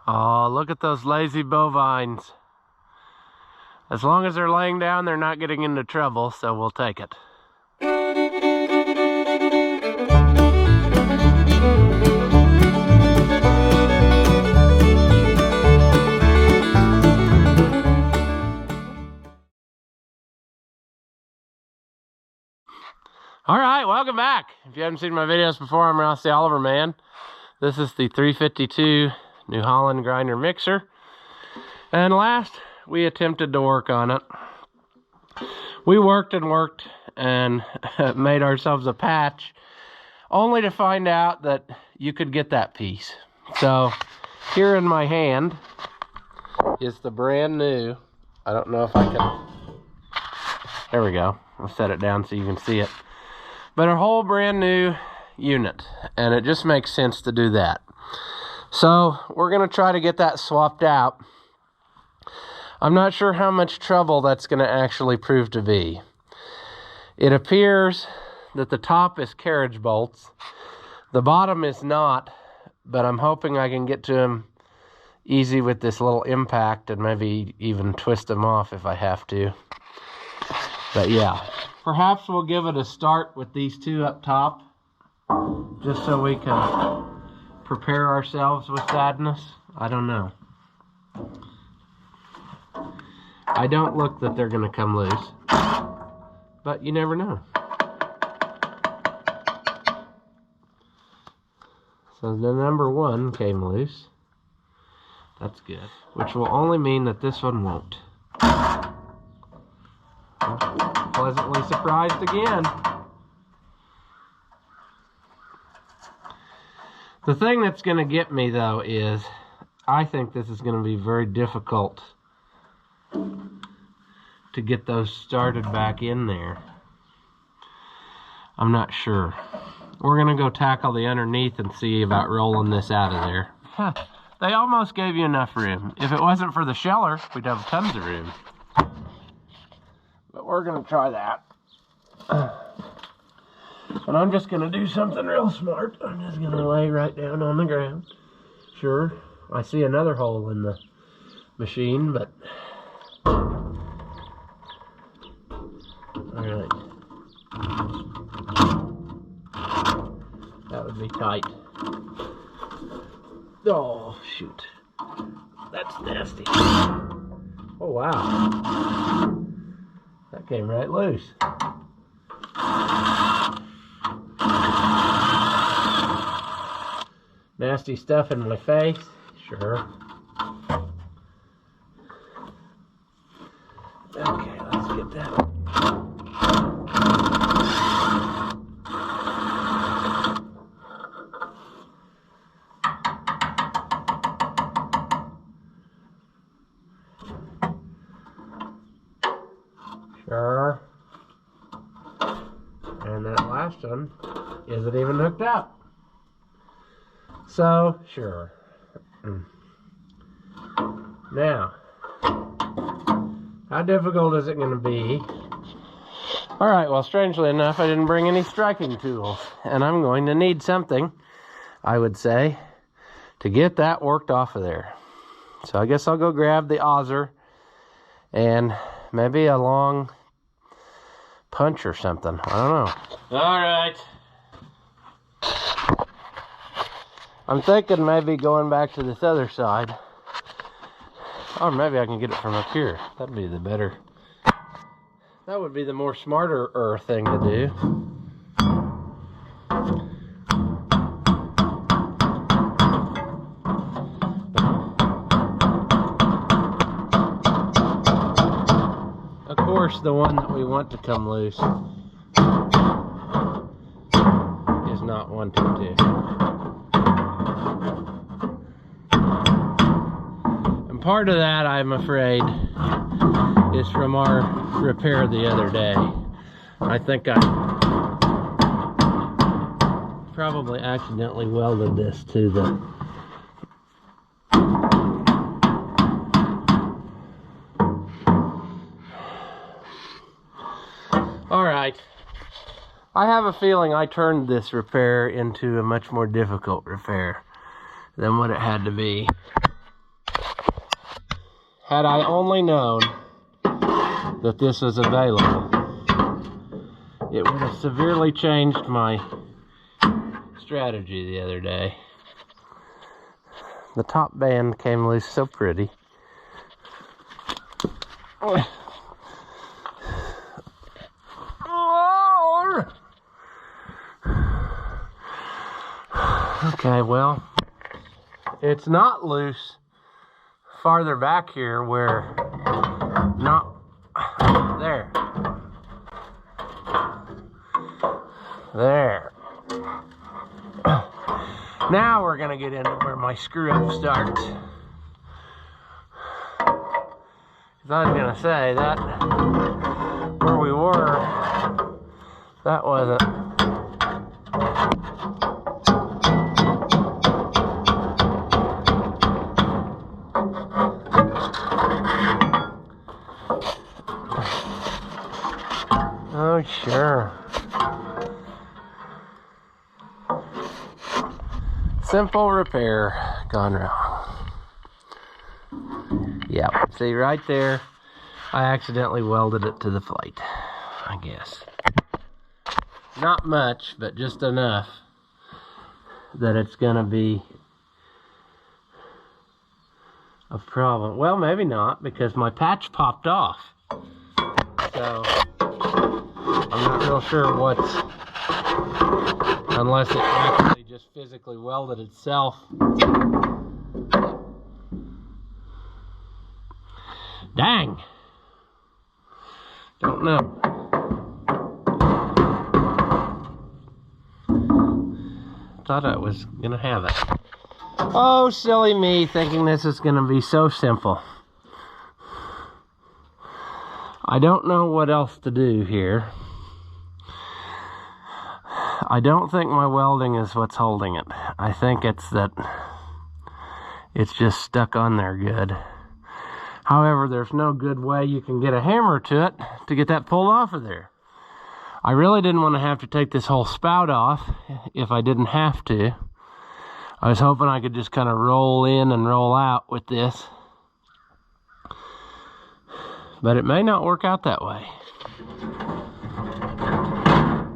Oh, look at those lazy bovines. As long as they're laying down, they're not getting into trouble, so we'll take it. All right, welcome back. If you haven't seen my videos before, I'm Ross the Oliver Man. This is the 352 New Holland grinder mixer. And last, we attempted to work on it. We worked and worked and made ourselves a patch, only to find out that you could get that piece. So here in my hand is the brand new, I don't know if I can, there we go. I'll set it down so you can see it. But a whole brand new unit, and it just makes sense to do that. So we're gonna try to get that swapped out. I'm not sure how much trouble that's gonna actually prove to be. It appears that the top is carriage bolts. The bottom is not, but I'm hoping I can get to them easy with this little impact and maybe even twist them off if I have to. But yeah, perhaps we'll give it a start with these two up top, just so we can prepare ourselves with sadness. I don't know. I don't look that they're gonna come loose, but you never know. So the number one came loose. That's good. Which will only mean that this one won't. Pleasantly surprised again. The thing that's going to get me though is I think this is going to be very difficult to get those started back in there. I'm not sure. We're going to go tackle the underneath and see about rolling this out of there. Huh. They almost gave you enough room. If it wasn't for the sheller, we'd have tons of room. But we're going to try that. And I'm just going to do something real smart. I'm just going to lay right down on the ground. Sure, I see another hole in the machine, but... Alright. That would be tight. Oh, shoot. That's nasty. Oh, wow. That came right loose. Nasty stuff in my face? Sure. Okay, let's get that. Sure. And that last one isn't even hooked up. So, sure. Now, how difficult is it going to be? Alright, well, strangely enough, I didn't bring any striking tools. And I'm going to need something, I would say, to get that worked off of there. So I guess I'll go grab the auger and maybe a long punch or something. I don't know. Alright. I'm thinking maybe going back to this other side. Or maybe I can get it from up here. That'd be the better. That would be the more smarter thing to do. Of course, the one that we want to come loose is not wanting to. And part of that, I'm afraid, is from our repair the other day. I think I probably accidentally welded this to the Alright, I have a feeling I turned this repair into a much more difficult repair than what it had to be. had I only known that this was available, it would have severely changed my strategy the other day. The top band came loose so pretty. Okay, well, it's not loose farther back here where, not there. There. Now we're gonna get into where my screw up starts. Cause I was gonna say that where we were, that wasn't. Oh, sure. Simple repair gone wrong. Yep, see right there, I accidentally welded it to the plate, I guess. Not much, but just enough that it's gonna be a problem. Well, maybe not, because my patch popped off. So I'm not real sure what's, unless it actually just physically welded itself. Dang. Don't know. Thought I was gonna have it. Oh, silly me, thinking this is gonna be so simple. I don't know what else to do here. I don't think my welding is what's holding it. I think it's that it's just stuck on there good. However, there's no good way you can get a hammer to it to get that pulled off of there. I really didn't want to have to take this whole spout off if I didn't have to. I was hoping I could just kind of roll in and roll out with this. But it may not work out that way.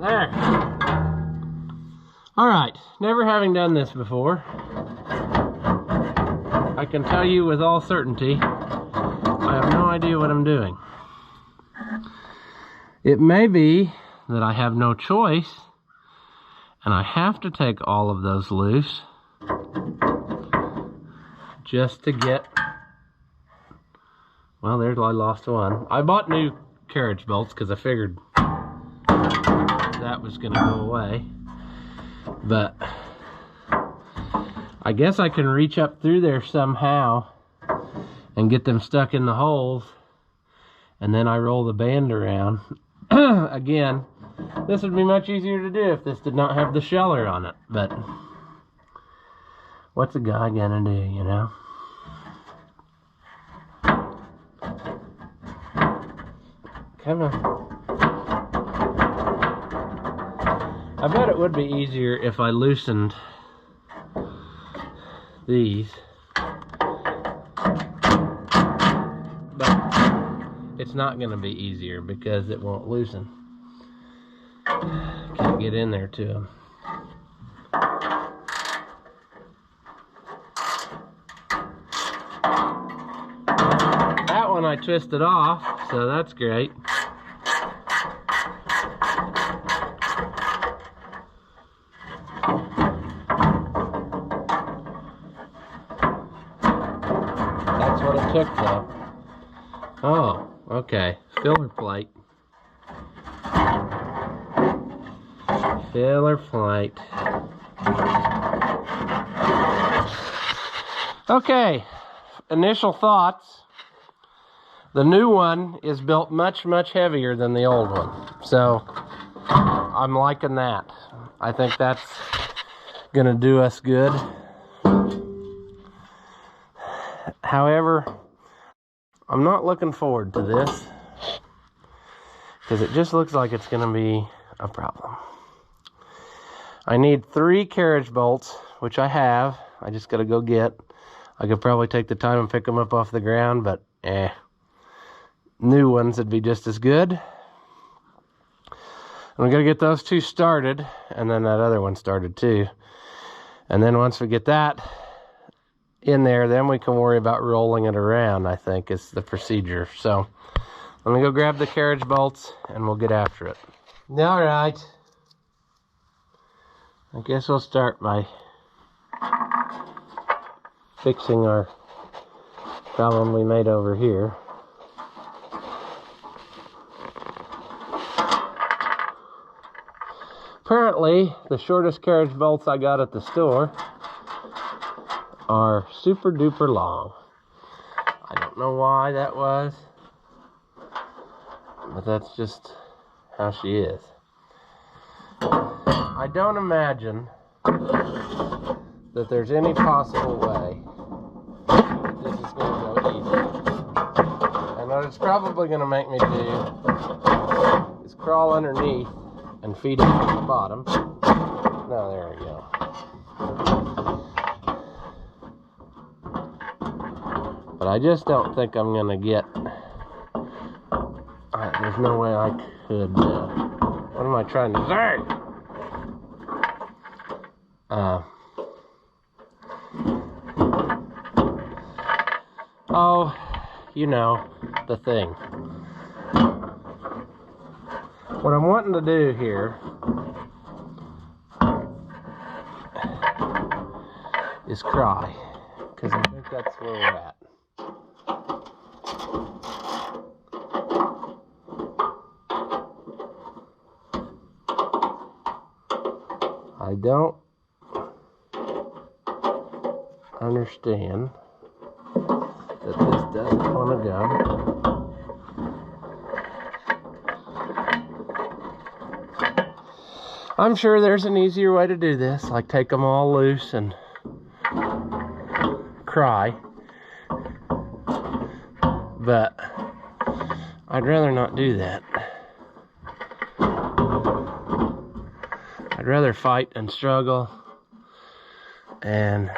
There. Alright, never having done this before, I can tell you with all certainty, I have no idea what I'm doing. It may be that I have no choice, and I have to take all of those loose just to get, well, there's, I lost one. I bought new carriage bolts because I figured that was going to go away. But I guess I can reach up through there somehow and get them stuck in the holes, and then I roll the band around. Again, this would be much easier to do if this did not have the sheller on it, but what's a guy gonna do, you know? Come on. I bet it would be easier if I loosened these, but it's not going to be easier because it won't loosen. Can't get in there to them. That one I twisted off, so that's great. Took though. Oh, okay. Filler plate. Filler plate. Okay. Initial thoughts. The new one is built much, much heavier than the old one. So, I'm liking that. I think that's gonna do us good. However, I'm not looking forward to this because it just looks like it's going to be a problem. I need 3 carriage bolts, which I have. I just got to go get. I could probably take the time and pick them up off the ground, but New ones would be just as good. I'm gonna get those two started, and then that other one started too. And then once we get that in there, then we can worry about rolling it around, I think is the procedure. So let me go grab the carriage bolts and we'll get after it. All right. I guess we'll start by fixing our problem we made over here. Apparently, the shortest carriage bolts I got at the store are super duper long. I don't know why that was, but that's just how she is. I don't imagine that there's any possible way this is going to go easy. And what it's probably going to make me do is crawl underneath and feed it from the bottom. No, there we go. But I just don't think I'm gonna get. There's no way I could. What am I trying to say? Oh, you know, the thing. What I'm wanting to do here is cry, because I think that's where we're at. I don't understand that this doesn't want to go. I'm sure there's an easier way to do this, like take them all loose and cry. But I'd rather not do that. I'd rather fight and struggle and,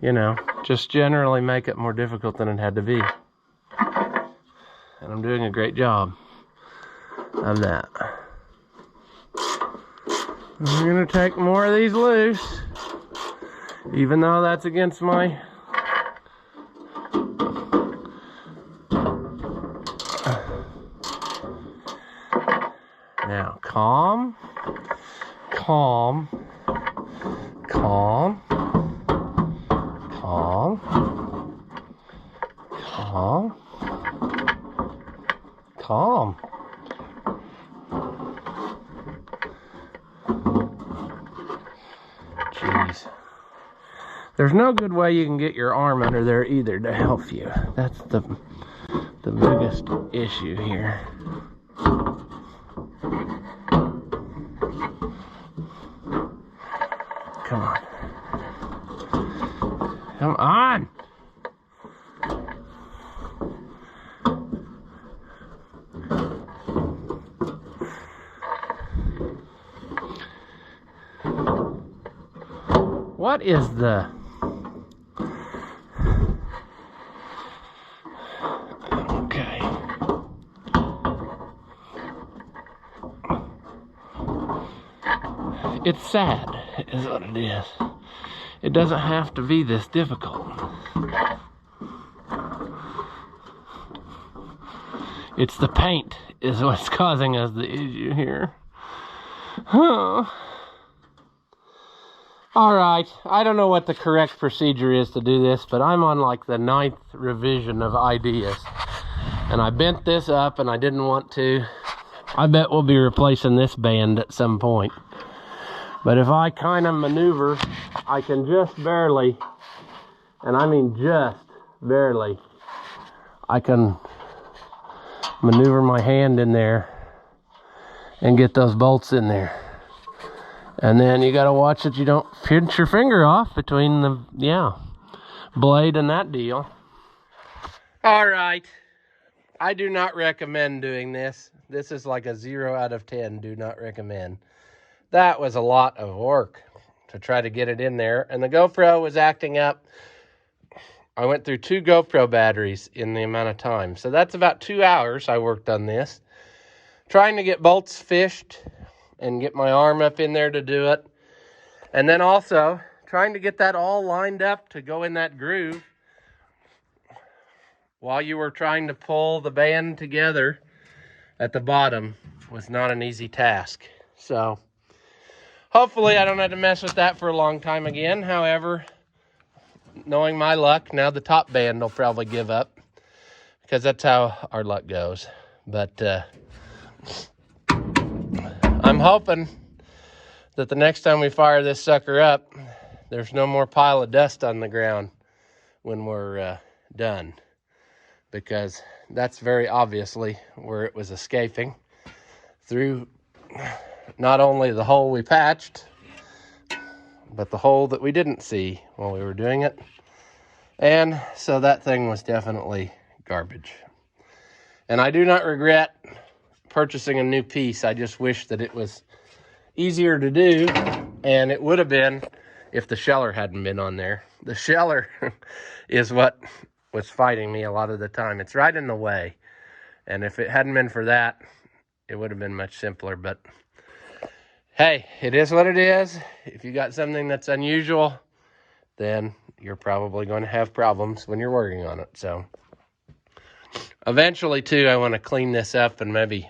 you know, just generally make it more difficult than it had to be. And I'm doing a great job of that. I'm gonna take more of these loose, even though that's against my now calm, calm, calm, calm, calm, calm. Jeez. There's no good way you can get your arm under there either to help you. That's the biggest issue here. Come on. Come on. What is the... Okay. It's sad, is what it is. It doesn't have to be this difficult. It's the paint is what's causing us the issue here. Huh. Alright, I don't know what the correct procedure is to do this, but I'm on like the 9th revision of ideas. And I bent this up and I didn't want to. I bet we'll be replacing this band at some point. But if I kind of maneuver, I can just barely, and I mean just barely, I can maneuver my hand in there and get those bolts in there. And then you gotta watch that you don't pinch your finger off between the, blade and that deal. All right, I do not recommend doing this. This is like a 0 out of 10, do not recommend. That was a lot of work to try to get it in there. And the GoPro was acting up I went through 2 GoPro batteries in the amount of time. So that's about 2 hours I worked on this. Trying to get bolts fished and get my arm up in there to do it. And then also trying to get that all lined up to go in that groove while you were trying to pull the band together at the bottom was not an easy task. So hopefully I don't have to mess with that for a long time again. However, knowing my luck, now the top band will probably give up because that's how our luck goes. But I'm hoping that the next time we fire this sucker up, there's no more pile of dust on the ground when we're done, because that's very obviously where it was escaping through not only the hole we patched, but the hole that we didn't see while we were doing it. And so that thing was definitely garbage. And I do not regret purchasing a new piece. I just wish that it was easier to do, and it would have been if the sheller hadn't been on there. The sheller is what was fighting me a lot of the time. It's right in the way, and if it hadn't been for that, it would have been much simpler. But hey, it is what it is. If you got something that's unusual, then you're probably going to have problems when you're working on it. So eventually too, I want to clean this up and maybe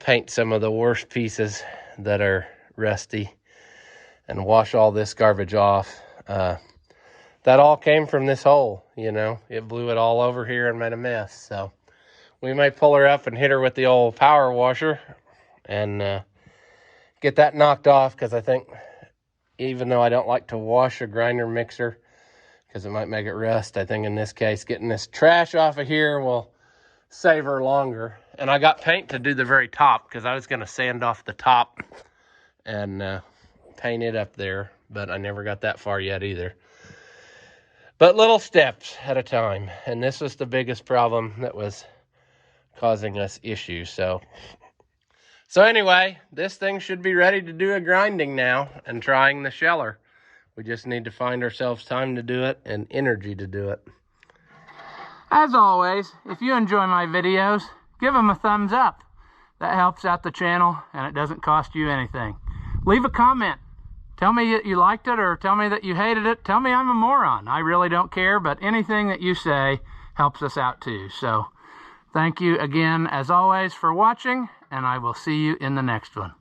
paint some of the worst pieces that are rusty and wash all this garbage off. That all came from this hole, you know. It blew it all over here and made a mess. So we may pull her up and hit her with the old power washer and get that knocked off, because I think, even though I don't like to wash a grinder mixer because it might make it rust, I think in this case getting this trash off of here will save her longer. And I got paint to do the very top, because I was going to sand off the top and paint it up there, but I never got that far yet either. But little steps at a time, and this was the biggest problem that was causing us issues. So anyway, this thing should be ready to do a grinding now and trying the sheller. We just need to find ourselves time to do it and energy to do it. As always, if you enjoy my videos, give them a thumbs up. That helps out the channel, and it doesn't cost you anything. Leave a comment. Tell me that you liked it, or tell me that you hated it. Tell me I'm a moron. I really don't care, but anything that you say helps us out too. So thank you again, as always, for watching, and I will see you in the next one.